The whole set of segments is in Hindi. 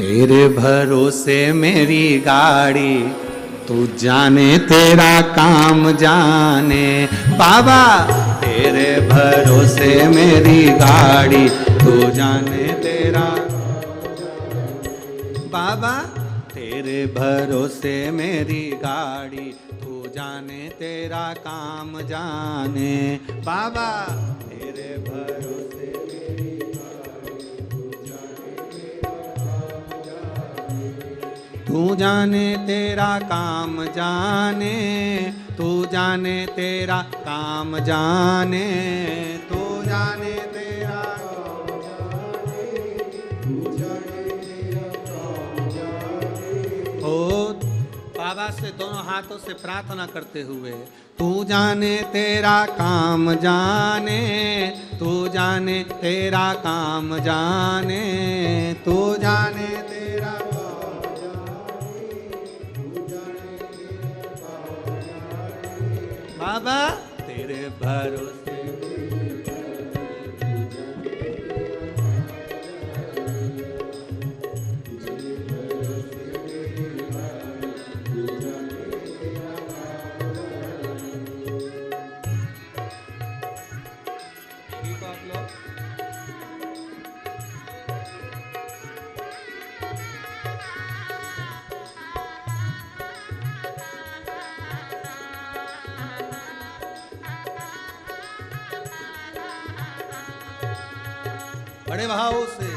तेरे भरोसे मेरी गाड़ी, तू जाने तेरा काम जाने। बाबा तेरे भरोसे मेरी गाड़ी, तू जाने तेरा। बाबा तेरे भरोसे मेरी गाड़ी, तू जाने तेरा काम जाने। बाबा तेरे भरोसे मेरी गाड़ी, तू जाने तेरा काम जाने। तू जाने तेरा काम जाने, तू जाने तेरा काम जाने, तू जाने तेरा काम जाने। ओ बाबा से दोनों हाथों से प्रार्थना करते हुए, तू जाने तेरा काम जाने। तू जाने तेरा काम जाने, तू जाने तेरा काम जाने, तू जाने तेरा काम जाने। बाबा तेरे भरोसे बड़े भाव से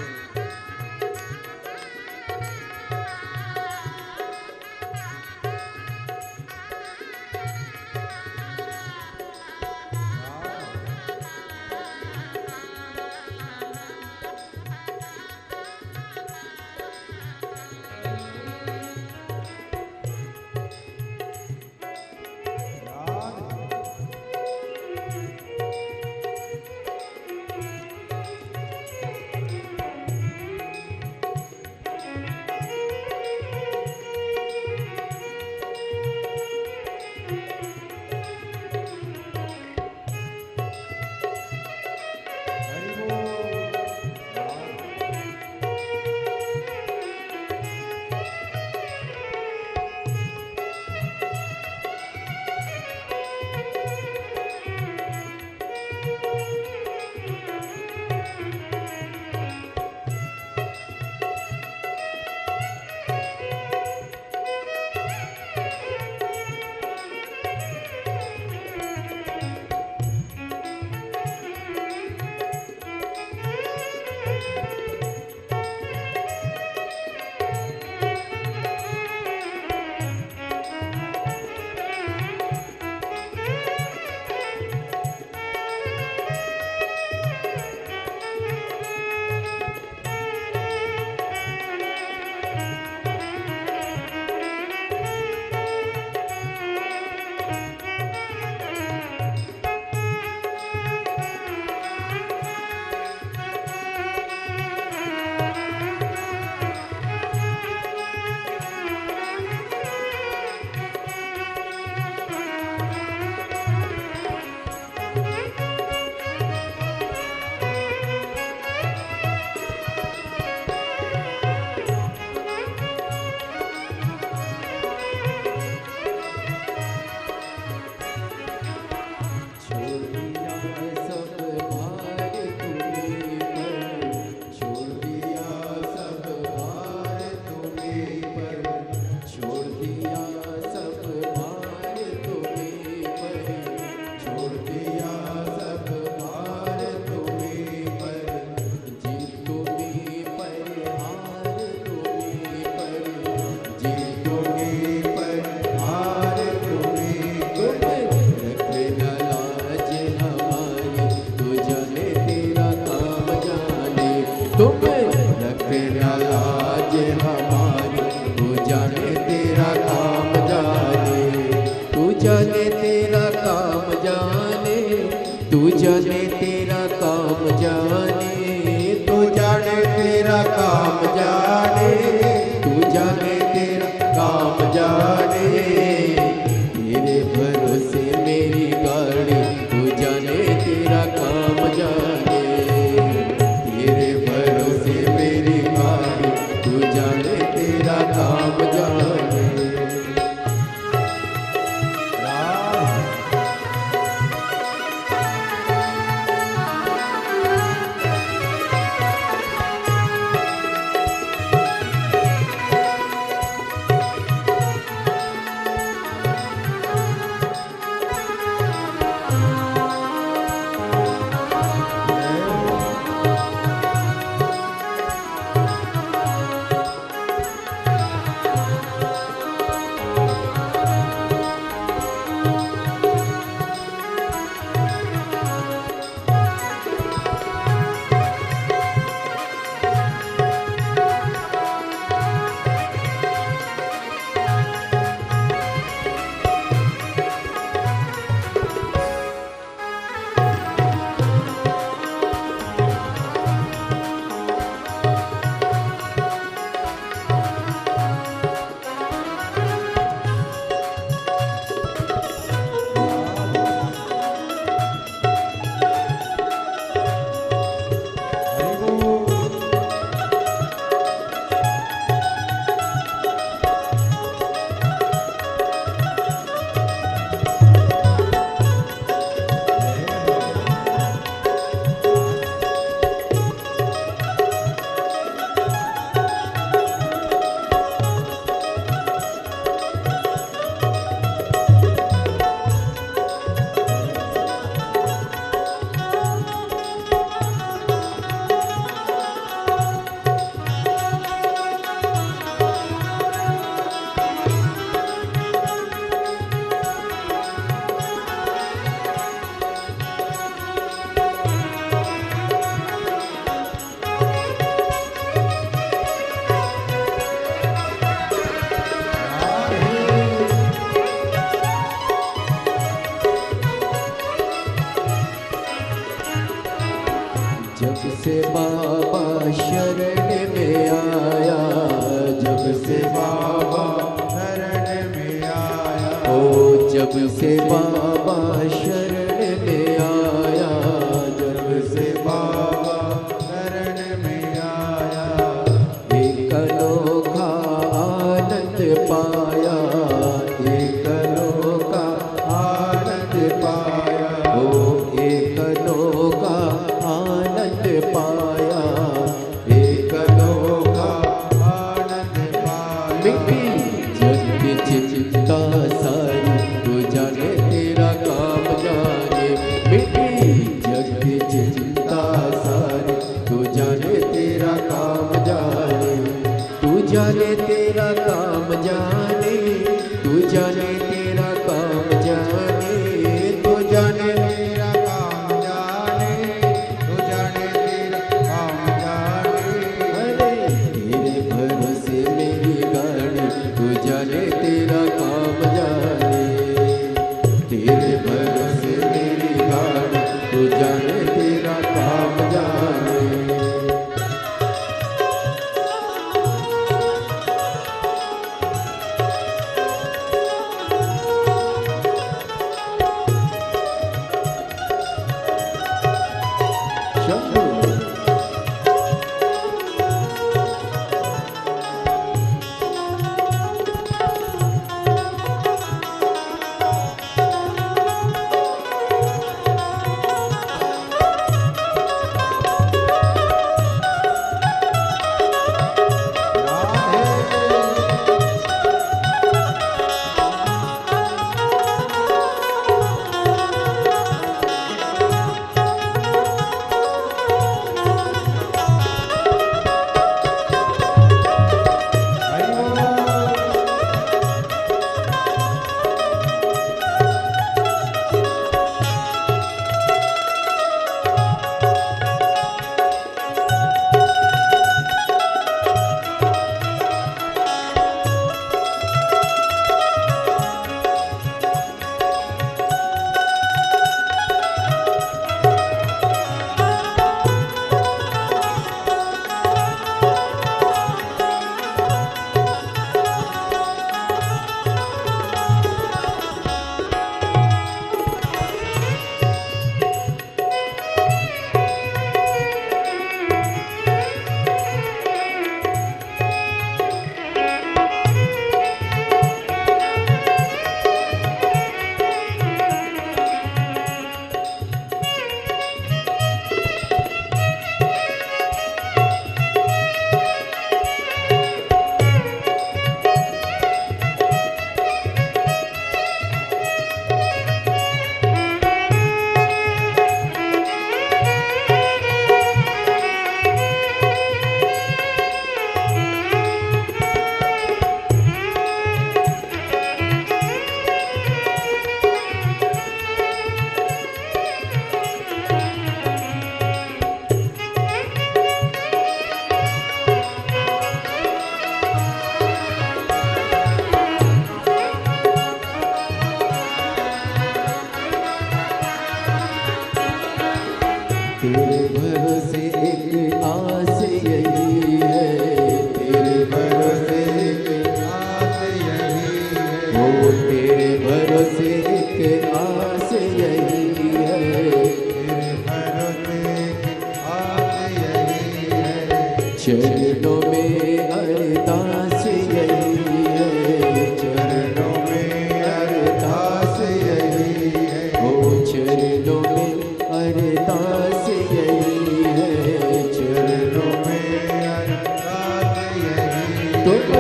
तू जाने तेरा काम जाने। जब से बाबा शरण में आया, जब से बाबा शरण में आया, ओ जब से बाबा शरण में आया, जब से बाबा शरण में आया, एक अनोखा आनंद पाया, एक अनोखा आनंद पाया, ओ एक अनोखा आनंद पाया, एक अनोखा आनंद पाया। मिट्टी जग की चिंता सारी तू जाने तेरा काम जाने। मिट्टी जग की चिंता सारी तू जाने तेरा काम जाने। तू जाने तेरा काम जाने, तू जाने तेरा काम जाने, तू जाने तेरा काम जाने, तू जाने तेरा काम जाने। अरे तेरे भरोसे मेरी गाड़ी तू जाने तेरा काम जाने। तेरे भरोसे मेरी गाड़ी तू जाने तेरा काम जाने। भरोसे की आस यही है। ओ तेरे भरोसे के आस यही है। तेरे भरोसे की आस यही है। चरणों में अरदास यही है। चरणों में अरदास यही है। ओ चरणों में अरदास यही है। चरणों में अरदास यही है। तुम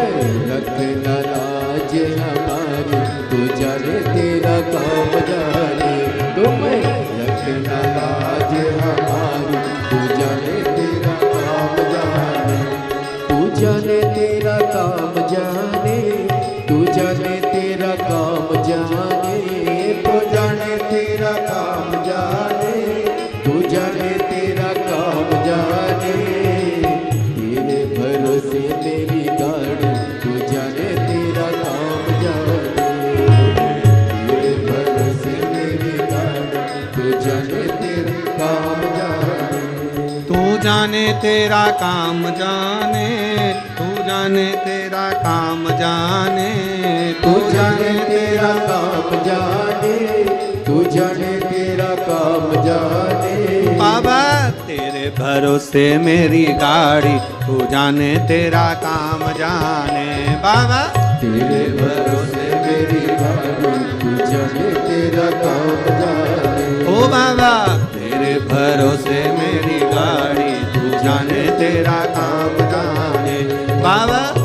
रखना लाज हमारी, तू जाने तेरा काम जाने। तुम रखना लाज हमारी, तू जाने तेरा काम जाने। तू जाने तेरा काम जाने, तू जाने तेरा काम जाने। तू जाने तेरा काम जाने। तू जाने तेरा काम जाने। तेरे भरोसे मेरी गाड़ी, तू जाने तेरा काम जाने। तेरे भरोसे मेरी गाड़ी, तू जाने तेरा काम जाने। तू जाने तेरा काम जाने। तू जाने तेरा काम जाने। तू जाने तेरा काम जाने। तू जाने तेरा काम जाने। बाबा तेरे भरोसे मेरी गाड़ी। तू जाने तेरा काम जाने। बाबा तेरे भरोसे मेरी गाड़ी, तू जाने तेरा काम जाने। ओ बाबा तेरे भरोसे मेरी गाड़ी। तू जाने तेरा काम जाने। बाबा